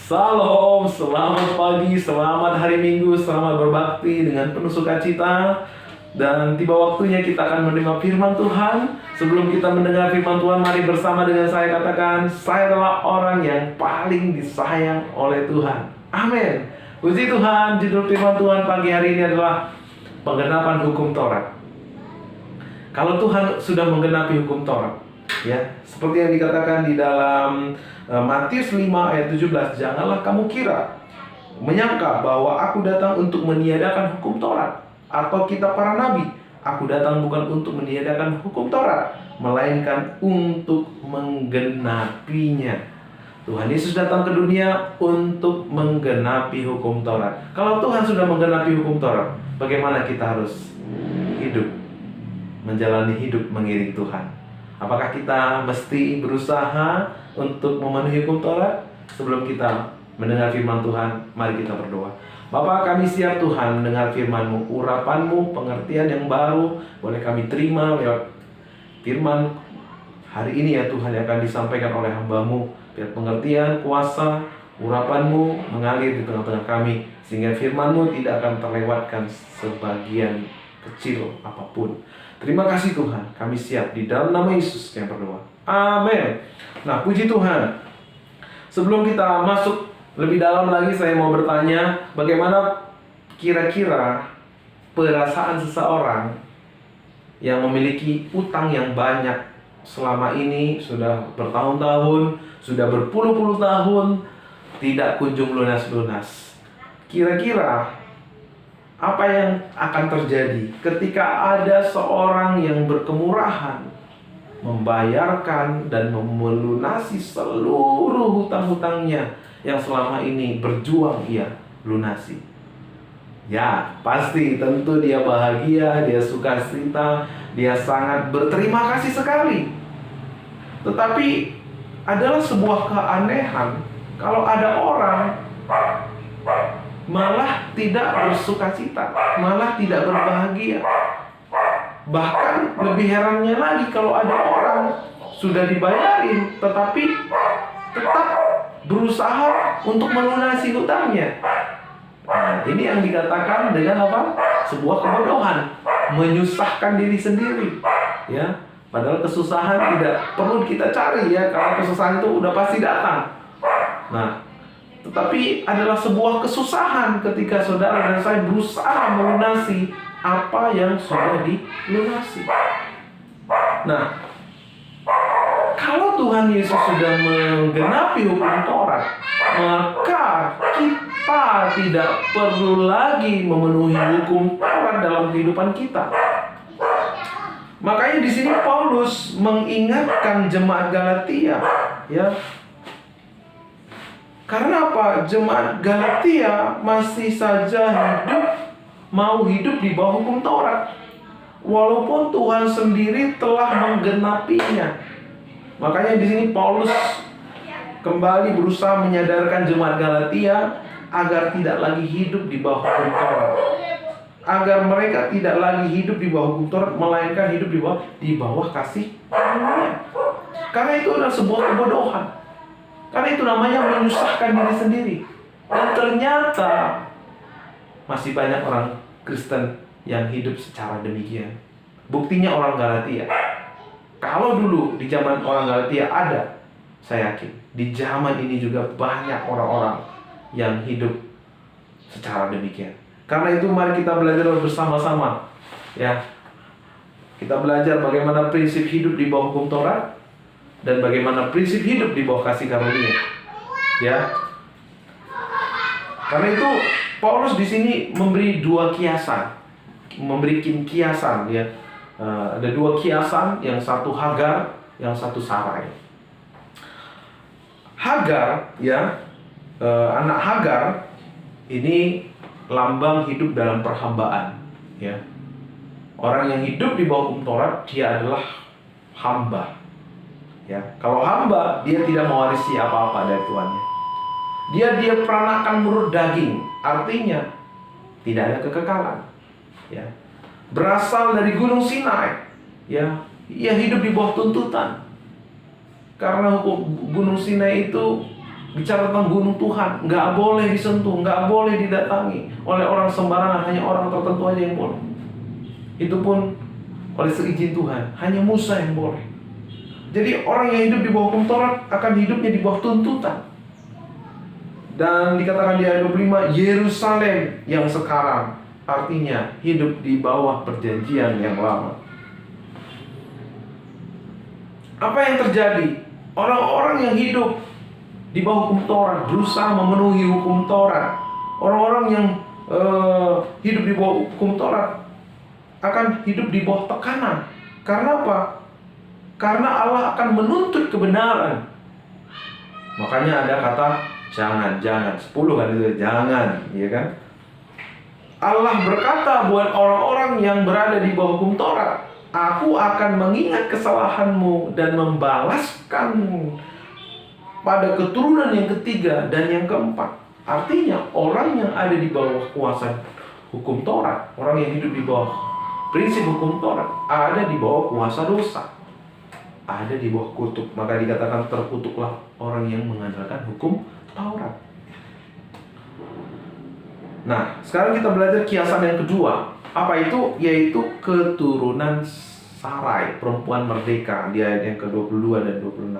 Salam, selamat pagi, selamat hari Minggu, selamat berbakti dengan penuh sukacita. Dan tiba waktunya kita akan menerima firman Tuhan. Sebelum kita mendengar firman Tuhan, mari bersama dengan saya katakan, saya adalah orang yang paling disayang oleh Tuhan. Amin. Puji Tuhan, judul firman Tuhan pagi hari ini adalah penggenapan hukum Taurat. Kalau Tuhan sudah menggenapi hukum Taurat, ya, seperti yang dikatakan di dalam Matius 5 ayat 17, janganlah kamu kira, menyangka bahwa aku datang untuk meniadakan hukum Taurat atau kitab para nabi. Aku datang bukan untuk meniadakan hukum Taurat, melainkan untuk menggenapinya. Tuhan Yesus datang ke dunia untuk menggenapi hukum Taurat. Kalau Tuhan sudah menggenapi hukum Taurat, bagaimana kita harus hidup, menjalani hidup mengiring Tuhan? Apakah kita mesti berusaha untuk memenuhi hukum Taurat? Sebelum kita mendengar firman Tuhan, mari kita berdoa. Bapa, kami siap Tuhan mendengar firman-Mu, urapan-Mu, pengertian yang baru boleh kami terima lewat firman hari ini ya Tuhan, yang akan disampaikan oleh hamba-Mu. Biar pengertian, kuasa, urapan-Mu mengalir di tengah-tengah kami, sehingga firman-Mu tidak akan terlewatkan sebagian kecil apapun. Terima kasih Tuhan, kami siap di dalam nama Yesus yang berdoa. Amin. Nah, puji Tuhan. Sebelum kita masuk lebih dalam lagi, saya mau bertanya, bagaimana kira-kira perasaan seseorang yang memiliki utang yang banyak selama ini, sudah bertahun-tahun, sudah berpuluh-puluh tahun, tidak kunjung lunas-lunas. Kira-kira apa yang akan terjadi ketika ada seorang yang berkemurahan membayarkan dan melunasi seluruh hutang-hutangnya yang selama ini berjuang ia lunasi? Ya, pasti tentu dia bahagia, dia sukacita, dia sangat berterima kasih sekali. Tetapi adalah sebuah keanehan kalau ada orang malah tidak bersukacita, malah tidak berbahagia. Bahkan lebih herannya lagi kalau ada orang sudah dibayarin tetapi tetap berusaha untuk melunasi hutangnya. Nah, ini yang dikatakan dengan apa? Sebuah kebodohan, menyusahkan diri sendiri. Ya, padahal kesusahan tidak perlu kita cari ya, kalau kesusahan itu udah pasti datang. Nah, tetapi adalah sebuah kesusahan ketika saudara dan saya berusaha melunasi apa yang sudah dilunasi. Nah, kalau Tuhan Yesus sudah menggenapi hukum Taurat, maka kita tidak perlu lagi memenuhi hukum Taurat dalam kehidupan kita. Makanya di sini Paulus mengingatkan jemaat Galatia, ya. Karena apa? Jemaat Galatia masih saja mau hidup di bawah hukum Taurat, walaupun Tuhan sendiri telah menggenapinya. Makanya di sini Paulus kembali berusaha menyadarkan jemaat Galatia agar tidak lagi hidup di bawah hukum Taurat, agar mereka tidak lagi hidup di bawah hukum Taurat, melainkan hidup di bawah kasih karunia. Karena itu adalah sebuah kebodohan. Karena itu namanya menyusahkan diri sendiri. Dan ternyata masih banyak orang Kristen yang hidup secara demikian. Buktinya orang Galatia. Kalau dulu di zaman orang Galatia ada, saya yakin di zaman ini juga banyak orang-orang yang hidup secara demikian. Karena itu mari kita belajar bersama-sama, ya. Kita belajar bagaimana prinsip hidup di bawah hukum Taurat dan bagaimana prinsip hidup di bawah kasih karunia, ya. Karena itu Paulus di sini memberi dua kiasan, kiasan, ya. Ada dua kiasan, yang satu Hagar, yang satu Sarai. Hagar, ya, anak Hagar ini lambang hidup dalam perhambaan, ya. Orang yang hidup di bawah hukum Taurat, dia adalah hamba. Ya, kalau hamba dia tidak mewarisi apa-apa dari tuannya. Dia peranakan menurut daging, artinya tidak ada kekekalan. Ya, berasal dari Gunung Sinai. Ya, ia hidup di bawah tuntutan. Karena Gunung Sinai itu bicara tentang gunung Tuhan, nggak boleh disentuh, nggak boleh didatangi oleh orang sembarangan, hanya orang tertentu aja yang boleh. Itu pun oleh seizin Tuhan, hanya Musa yang boleh. Jadi orang yang hidup di bawah hukum Taurat akan hidupnya di bawah tuntutan. Dan dikatakan di ayat 25, Yerusalem yang sekarang, artinya hidup di bawah perjanjian yang lama. Apa yang terjadi? Orang-orang yang hidup di bawah hukum Taurat berusaha memenuhi hukum Taurat. Orang-orang yang hidup di bawah hukum Taurat akan hidup di bawah tekanan. Karena apa? Karena Allah akan menuntut kebenaran. Makanya ada kata jangan 10 kan itu, jangan, ya kan? Allah berkata buat orang-orang yang berada di bawah hukum Taurat, aku akan mengingat kesalahanmu dan membalaskanmu pada keturunan yang ketiga dan yang keempat. Artinya orang yang ada di bawah kuasa hukum Taurat, orang yang hidup di bawah prinsip hukum Taurat, ada di bawah kuasa dosa, ada di bawah kutuk. Maka dikatakan terkutuklah orang yang mengandalkan hukum Taurat. Nah, sekarang kita belajar kiasan yang kedua. Apa itu? Yaitu keturunan Sarai, perempuan merdeka, di ayat yang ke-22 dan 26.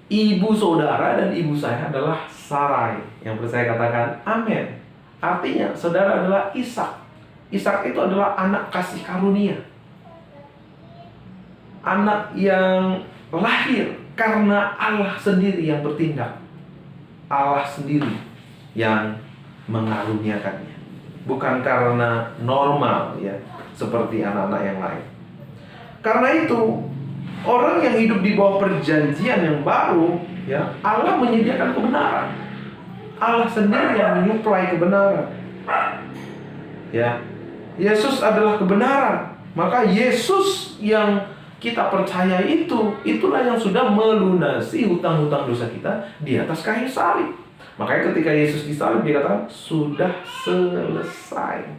Ibu saudara dan ibu saya adalah Sarai. Yang percaya katakan amin. Artinya saudara adalah Ishak. Ishak itu adalah anak kasih karunia, anak yang lahir karena Allah sendiri yang bertindak, Allah sendiri yang mengaruniakannya, bukan karena normal ya seperti anak-anak yang lain. Karena itu orang yang hidup di bawah perjanjian yang baru, ya, Allah menyediakan kebenaran. Allah sendiri yang menyuplai kebenaran. Ya, Yesus adalah kebenaran. Maka Yesus yang kita percaya itulah yang sudah melunasi hutang-hutang dosa kita di atas kayu salib. Makanya ketika Yesus disalib dia katakan sudah selesai.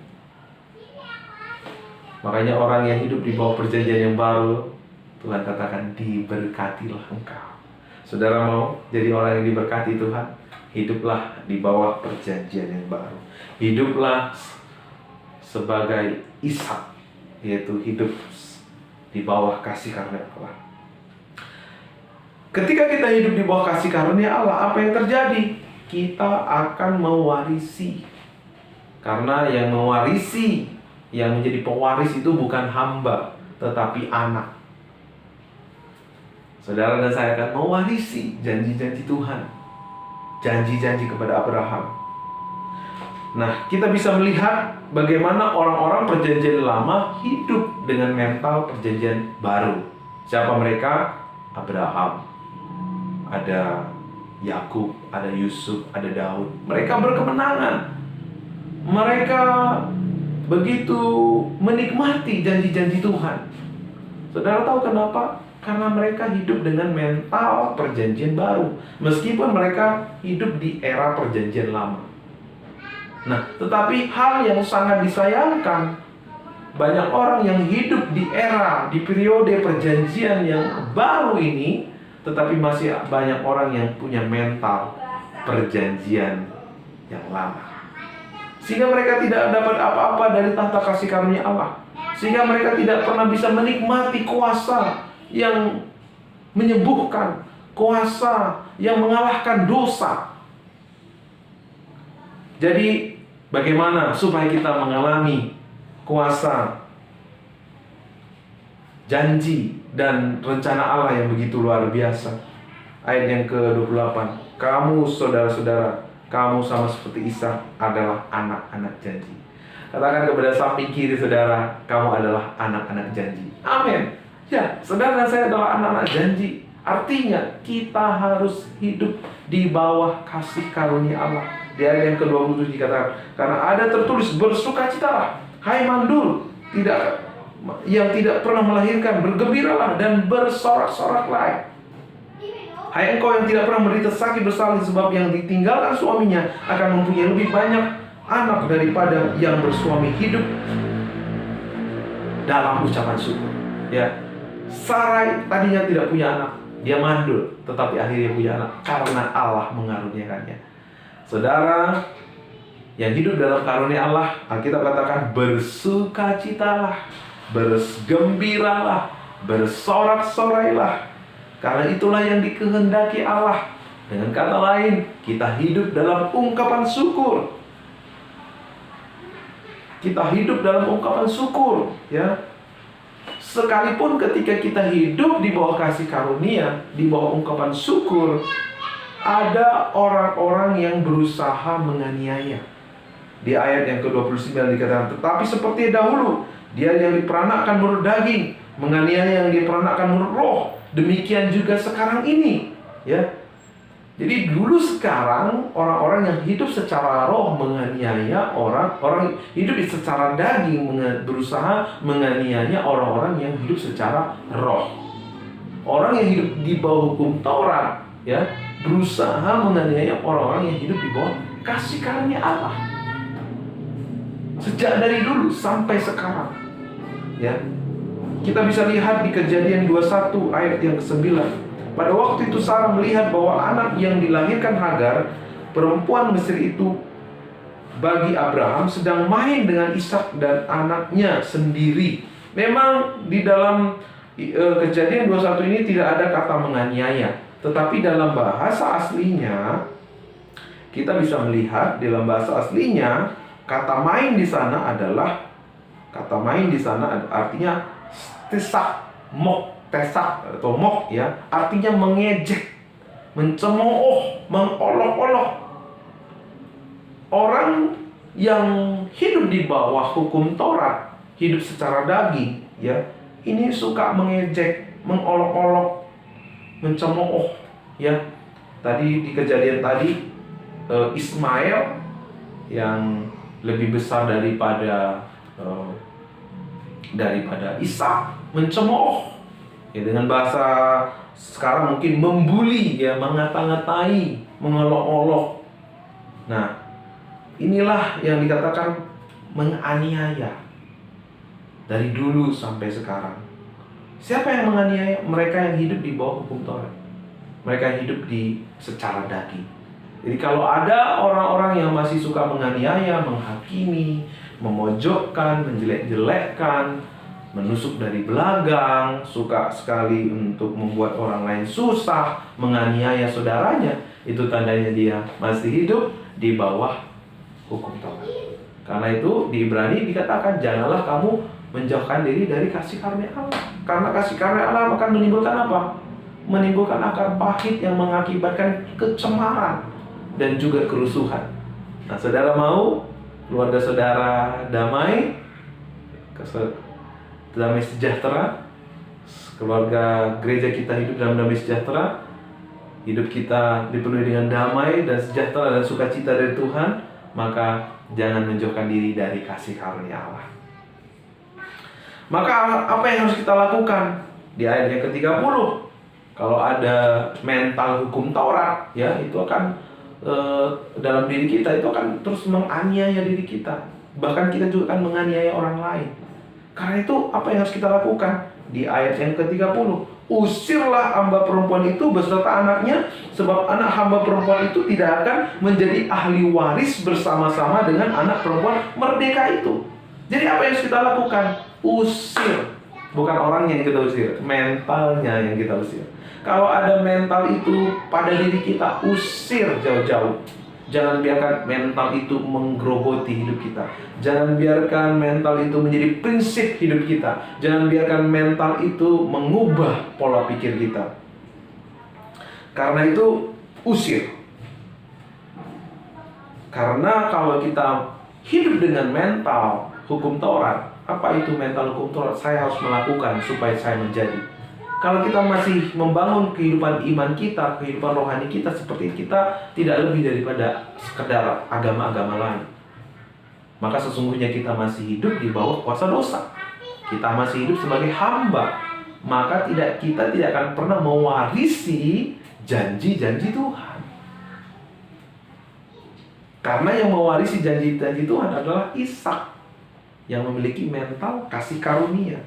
Makanya orang yang hidup di bawah perjanjian yang baru, Tuhan katakan diberkatilah engkau. Saudara mau jadi orang yang diberkati Tuhan? Hiduplah di bawah perjanjian yang baru. Hiduplah sebagai Ishak, yaitu hidup di bawah kasih karunia Allah. Ketika kita hidup di bawah kasih karunia Allah, apa yang terjadi? Kita akan mewarisi. Karena yang mewarisi, yang menjadi pewaris itu bukan hamba, tetapi anak. Saudara dan saya akan mewarisi janji-janji Tuhan, janji-janji kepada Abraham. Nah, kita bisa melihat bagaimana orang-orang perjanjian lama hidup dengan mental perjanjian baru. Siapa mereka? Abraham, ada Yakub, ada Yusuf, ada Daud. Mereka berkemenangan. Mereka begitu menikmati janji-janji Tuhan. Saudara tahu kenapa? Karena mereka hidup dengan mental perjanjian baru, meskipun mereka hidup di era perjanjian lama. Nah, tetapi hal yang sangat disayangkan, banyak orang yang hidup di era, di periode perjanjian yang baru ini, tetapi masih banyak orang yang punya mental perjanjian yang lama. Sehingga mereka tidak dapat apa-apa dari tahta kasih karunia Allah. Sehingga mereka tidak pernah bisa menikmati kuasa yang menyembuhkan, kuasa yang mengalahkan dosa. Jadi bagaimana supaya kita mengalami kuasa, janji, dan rencana Allah yang begitu luar biasa? Ayat yang ke-28, kamu saudara-saudara, kamu sama seperti Ishak adalah anak-anak janji. Katakan kepada samping kiri saudara, kamu adalah anak-anak janji. Amin. Ya, saudara dan saya adalah anak-anak janji. Artinya kita harus hidup di bawah kasih karunia Allah. Di ayat yang ke-27 dikatakan, karena ada tertulis, bersukacitalah, hai mandul, yang tidak pernah melahirkan, bergembiralah dan bersorak-soraklah. Hai engkau yang tidak pernah menderita sakit bersalin, sebab yang ditinggalkan suaminya akan mempunyai lebih banyak anak daripada yang bersuami hidup dalam ucapan syukur. Ya, Sarai tadinya tidak punya anak, Dia mandul, tetapi akhirnya punya anak karena Allah mengaruniakannya. Saudara yang hidup dalam karunia Allah, Alkitab katakan bersukacitalah, bergembiralah, bersorak-sorailah, karena itulah yang dikehendaki Allah. Dengan kata lain, kita hidup dalam ungkapan syukur. Kita hidup dalam ungkapan syukur, ya. Sekalipun ketika kita hidup di bawah kasih karunia, di bawah ungkapan syukur, ada orang-orang yang berusaha menganiaya. Di ayat yang ke-29 dikatakan, tetapi seperti dahulu, dia yang diperanakkan menurut daging, menganiaya yang diperanakkan menurut roh. Demikian juga sekarang ini, ya. Jadi dulu sekarang orang-orang yang hidup secara roh menganiaya orang hidup secara daging berusaha menganiaya orang-orang yang hidup secara roh. Orang yang hidup di bawah hukum Taurat, ya, berusaha menganiaya orang-orang yang hidup di bawah kasih karunia Allah. Sejak dari dulu sampai sekarang, ya. Kita bisa lihat di Kejadian 21 ayat yang ke-9. Pada waktu itu Sarah melihat bahwa anak yang dilahirkan Hagar, perempuan Mesir itu, bagi Abraham sedang main dengan Ishak dan anaknya sendiri. Memang di dalam Kejadian 21 ini tidak ada kata menganiaya, tetapi dalam bahasa aslinya kita bisa melihat dalam bahasa aslinya kata main di sana adalah artinya tesak mok, tesak atau mok, ya, artinya mengejek, mencemooh, mengolok-olok. Orang yang hidup di bawah hukum Taurat, hidup secara daging, ya, ini suka mengejek, mengolok-olok, mencemooh, ya. Tadi di Kejadian tadi Ismail yang lebih besar daripada Ishak mencemooh. Ya, dengan bahasa sekarang mungkin membuli, ya, mengata-ngatai, mengolok-olok. Nah, inilah yang dikatakan menganiaya dari dulu sampai sekarang. Siapa yang menganiaya? Mereka yang hidup di bawah hukum Taurat. Mereka yang hidup secara daging. Jadi kalau ada orang-orang yang masih suka menganiaya, menghakimi, memojokkan, menjelek-jelekkan, menusuk dari belakang, suka sekali untuk membuat orang lain susah, menganiaya saudaranya, itu tandanya dia masih hidup di bawah hukum Taurat. Karena itu di Ibrani dikatakan, janganlah kamu menjauhkan diri dari kasih karunia Allah. Karena kasih karunia Allah akan menimbulkan apa? Menimbulkan akar pahit yang mengakibatkan kecemaran dan juga kerusuhan. Nah, saudara mau keluarga saudara damai, damai sejahtera, keluarga gereja kita hidup dalam damai sejahtera, hidup kita dipenuhi dengan damai dan sejahtera dan sukacita dari Tuhan, maka jangan menjauhkan diri dari kasih karunia Allah. Maka apa yang harus kita lakukan? Di ayat yang ke-30, kalau ada mental hukum Taurat, ya, itu akan dalam diri kita, itu akan terus menganiaya diri kita. Bahkan kita juga akan menganiaya orang lain. Karena itu apa yang harus kita lakukan? Di ayat yang ke-30, usirlah hamba perempuan itu beserta anaknya, sebab anak hamba perempuan itu tidak akan menjadi ahli waris bersama-sama dengan anak perempuan merdeka itu. Jadi apa yang harus kita lakukan? Usir. Bukan orangnya yang kita usir, mentalnya yang kita usir. Kalau ada mental itu pada diri kita, usir jauh-jauh. Jangan biarkan mental itu menggerogoti hidup kita. Jangan biarkan mental itu menjadi prinsip hidup kita. Jangan biarkan mental itu mengubah pola pikir kita. Karena itu, usir. Karena kalau kita hidup dengan mental hukum Taurat, apa itu mental hukum Taurat? Saya harus melakukan supaya saya menjadi. Kalau kita masih membangun kehidupan iman kita, kehidupan rohani kita seperti kita tidak lebih daripada sekedar agama-agama lain, maka sesungguhnya kita masih hidup di bawah kuasa dosa. Kita masih hidup sebagai hamba, maka kita tidak akan pernah mewarisi janji-janji Tuhan. Karena yang mewarisi janji-janji Tuhan adalah Ishak yang memiliki mental kasih karunia.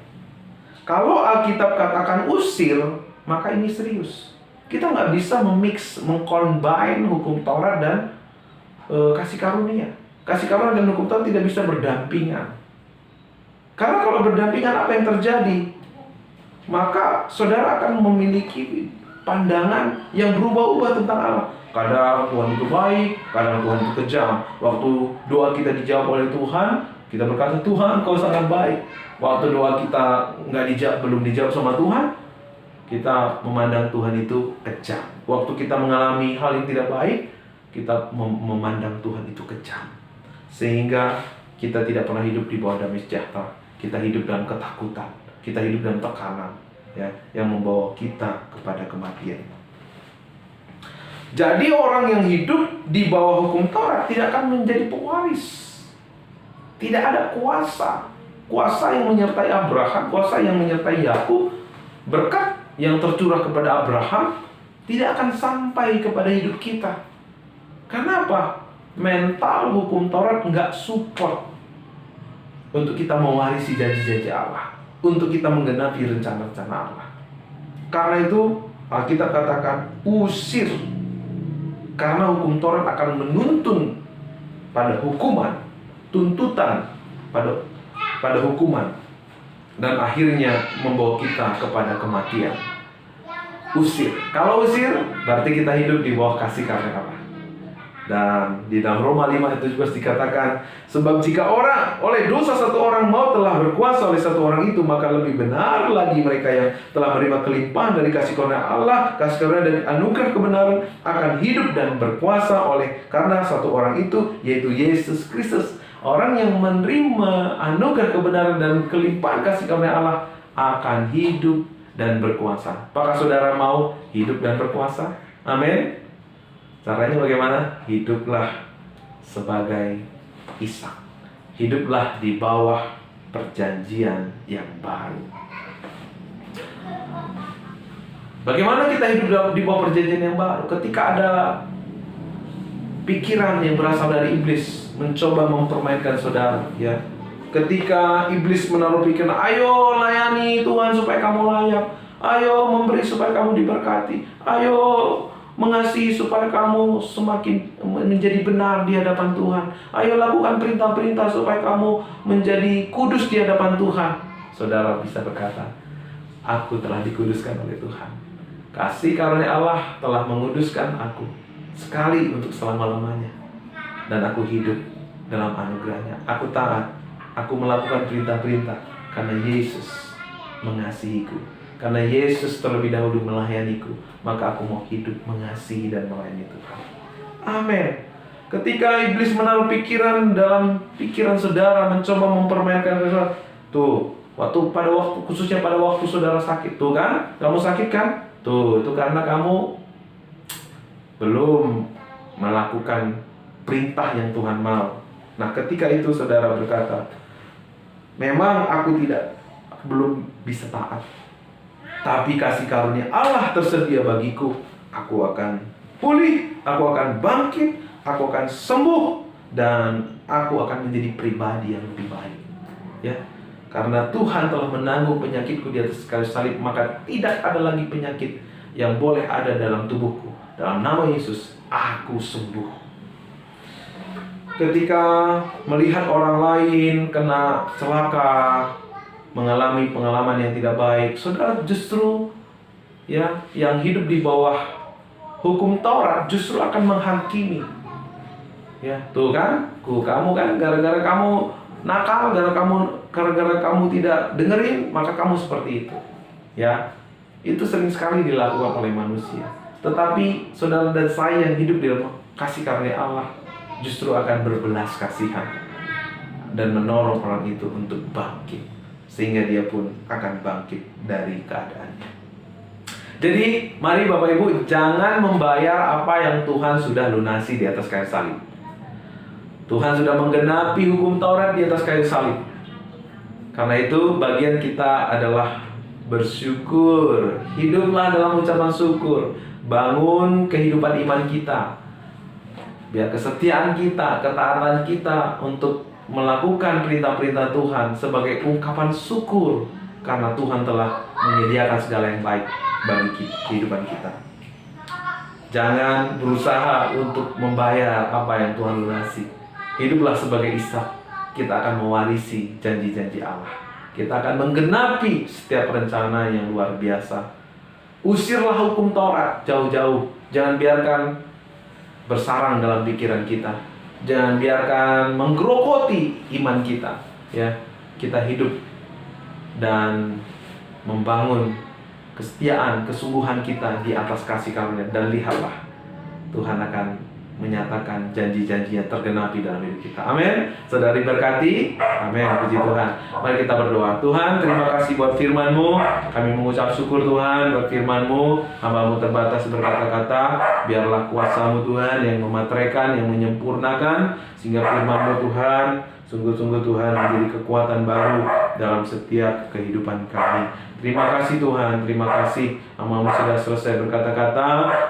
Kalau Alkitab katakan usir, maka ini serius. Kita nggak bisa mengcombine hukum Taurat dan kasih karunia. Kasih karunia dan hukum Taurat tidak bisa berdampingan. Karena kalau berdampingan, apa yang terjadi? Maka saudara akan memiliki pandangan yang berubah-ubah tentang Allah. Kadang Tuhan itu baik, kadang Tuhan itu kejam. Waktu doa kita dijawab oleh Tuhan, kita berkata, Tuhan, Kau sangat baik. Waktu doa kita belum dijawab sama Tuhan, kita memandang Tuhan itu kejam. Waktu kita mengalami hal yang tidak baik, kita memandang Tuhan itu kejam. Sehingga kita tidak pernah hidup di bawah damai sejahtera. Kita hidup dalam ketakutan, kita hidup dalam tekanan, ya, yang membawa kita kepada kematian. Jadi orang yang hidup di bawah hukum Taurat tidak akan menjadi pewaris. Tidak ada kuasa yang menyertai Abraham, kuasa yang menyertai Yakub, berkat yang tercurah kepada Abraham tidak akan sampai kepada hidup kita. Karena apa? Mental hukum Taurat nggak support untuk kita mewarisi janji-janji Allah, untuk kita menggenapi rencana-rencana Allah. Karena itu Alkitab katakan usir, karena hukum Taurat akan menuntun pada hukuman, tuntutan pada hukuman, dan akhirnya membawa kita kepada kematian. Usir. Kalau usir, berarti kita hidup di bawah kasih karunia Allah. Dan di dalam Roma 5 itu juga dikatakan, sebab jika oleh dosa satu orang maut telah berkuasa oleh satu orang itu, maka lebih benar lagi mereka yang telah menerima kelimpahan dari kasih karunia Allah, kasih karunia dan anugerah kebenaran akan hidup dan berkuasa karena satu orang itu, yaitu Yesus Kristus. Orang yang menerima anugerah kebenaran dan kelimpahan kasih karunia Allah akan hidup dan berkuasa. Apakah saudara mau hidup dan berkuasa? Amin. Caranya bagaimana? Hiduplah sebagai Ishak. Hiduplah di bawah perjanjian yang baru. Bagaimana kita hidup di bawah perjanjian yang baru? Ketika ada pikiran yang berasal dari iblis mencoba mempermainkan saudara, ya. Ketika iblis menaruh pikiran, ayo layani Tuhan supaya kamu layak, ayo memberi supaya kamu diberkati, ayo mengasihi supaya kamu semakin menjadi benar di hadapan Tuhan, ayo lakukan perintah-perintah supaya kamu menjadi kudus di hadapan Tuhan. Saudara bisa berkata, aku telah dikuduskan oleh Tuhan. Kasih karunia Allah telah menguduskan aku sekali untuk selama-lamanya, dan aku hidup dalam anugerahnya. Aku taat, aku melakukan perintah-perintah karena Yesus mengasihiku. Karena Yesus terlebih dahulu melayaniku, maka aku mau hidup mengasihi dan melayani Tuhan. Amin. Ketika iblis menaruh pikiran dalam pikiran saudara, mencoba mempermainkan saudara, tuh, khususnya pada waktu saudara sakit, tuh kan, kamu sakit kan? Tuh, itu karena kamu belum melakukan perintah yang Tuhan mau. Nah, ketika itu saudara berkata, memang aku belum bisa taat, tapi kasih karunia Allah tersedia bagiku. Aku akan pulih, aku akan bangkit, aku akan sembuh, dan aku akan menjadi pribadi yang lebih baik. Ya, karena Tuhan telah menanggung penyakitku di atas kayu salib, maka tidak ada lagi penyakit yang boleh ada dalam tubuhku. Dalam nama Yesus, aku sembuh. Ketika melihat orang lain kena celaka, mengalami pengalaman yang tidak baik, saudara justru yang hidup di bawah hukum Taurat justru akan menghakimi. Ya, tuh kan, kamu kan gara-gara kamu nakal, gara-gara kamu tidak dengerin, maka kamu seperti itu. Ya, itu sering sekali dilakukan oleh manusia. Tetapi saudara dan saya yang hidup di dalam kasih karunia Allah justru akan berbelas kasihan dan mendorong orang itu untuk bangkit, sehingga dia pun akan bangkit dari keadaannya. Jadi mari Bapak Ibu, jangan membayar apa yang Tuhan sudah lunasi di atas kayu salib. Tuhan sudah menggenapi hukum Taurat di atas kayu salib. Karena itu bagian kita adalah bersyukur. Hiduplah dalam ucapan syukur. Bangun kehidupan iman kita. Biar kesetiaan kita, ketaatan kita untuk melakukan perintah-perintah Tuhan sebagai ungkapan syukur, karena Tuhan telah menyediakan segala yang baik. bagi kehidupan kita. Jangan berusaha untuk membayar apa yang Tuhan lunasi. Hiduplah sebagai Ishak. Kita akan mewarisi janji-janji Allah. Kita akan menggenapi setiap rencana yang luar biasa. Usirlah hukum Taurat jauh-jauh. Jangan biarkan bersarang dalam pikiran kita. Jangan biarkan menggerogoti iman kita. Ya, kita hidup dan membangun kesetiaan, kesungguhan kita di atas kasih karunia. Dan lihatlah, Tuhan akan menyatakan janji-janjinya tergenapi dalam hidup kita. Amin. Saudari berkati. Amin. Puji Tuhan. Mari kita berdoa. Tuhan, terima kasih buat firman-Mu. Kami mengucap syukur Tuhan buat firman-Mu. Hamba-Mu terbatas berkata-kata. Biarlah kuasa-Mu Tuhan yang memateraikan, yang menyempurnakan, sehingga firman-Mu Tuhan sungguh-sungguh Tuhan menjadi kekuatan baru dalam setiap kehidupan kami. Terima kasih Tuhan, terima kasih Hamba-Mu sudah selesai berkata-kata.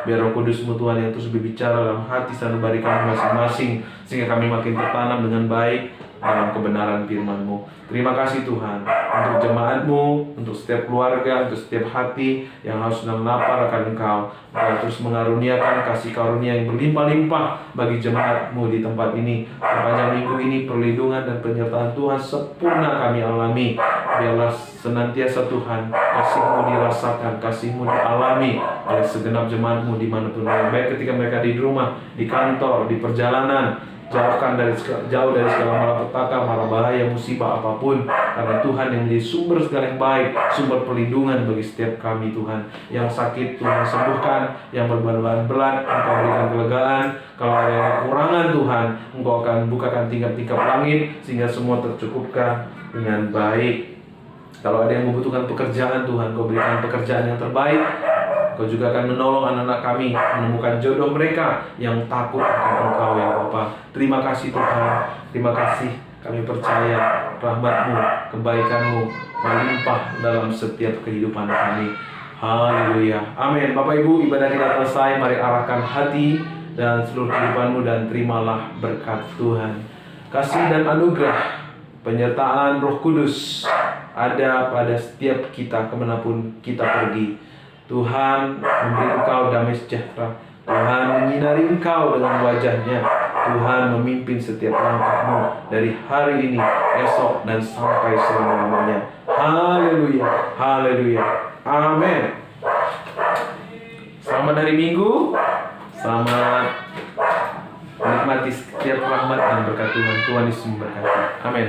Biar Roh Kudus-Mu Tuhan yang terus berbicara dalam hati sanubari kami masing-masing, sehingga kami makin tertanam dengan baik dalam kebenaran firman-Mu. Terima kasih Tuhan untuk jemaat-Mu, untuk setiap keluarga, untuk setiap hati yang haus dan lapar akan Engkau. Engkau terus mengaruniakan kasih karunia yang berlimpah-limpah bagi jemaat-Mu di tempat ini. Sepanjang minggu ini perlindungan dan penyertaan Tuhan sempurna kami alami. Biarlah senantiasa Tuhan kasih-Mu dirasakan, kasih-Mu dialami oleh segenap jemaat-Mu dimanapun mereka, baik ketika mereka di rumah, di kantor, di perjalanan. Jauh dari segala malapetaka, mara bahaya, musibah apapun. Karena Tuhan yang menjadi sumber segala yang baik, sumber perlindungan bagi setiap kami Tuhan. Yang sakit Tuhan sembuhkan, yang berbahan berat Engkau berikan kelegaan. Kalau ada yang kekurangan Tuhan, Engkau akan bukakan tingkap-tingkap langit sehingga semua tercukupkan dengan baik. Kalau ada yang membutuhkan pekerjaan Tuhan, Kau berikan pekerjaan yang terbaik. Kau juga akan menolong anak-anak kami menemukan jodoh mereka yang takut akan Engkau ya Bapa. Terima kasih Tuhan. Terima kasih. Kami percaya rahmat-Mu, kebaikan-Mu melimpah dalam setiap kehidupan kami. Haleluya. Amin. Bapak Ibu, ibadah kita selesai. Mari arahkan hati dan seluruh kehidupan-Mu dan terimalah berkat Tuhan. Kasih dan anugerah, penyertaan Roh Kudus ada pada setiap kita kemanapun kita pergi. Tuhan memberi engkau damai sejahtera. Tuhan menyinari engkau dengan wajah-Nya. Tuhan memimpin setiap langkahmu dari hari ini, esok, dan sampai selama-lamanya. Haleluya. Haleluya. Amin. Selamat hari Minggu. Selamat menikmati setiap rahmat dan berkat Tuhan. Tuhan Yesus memberkati. Amin.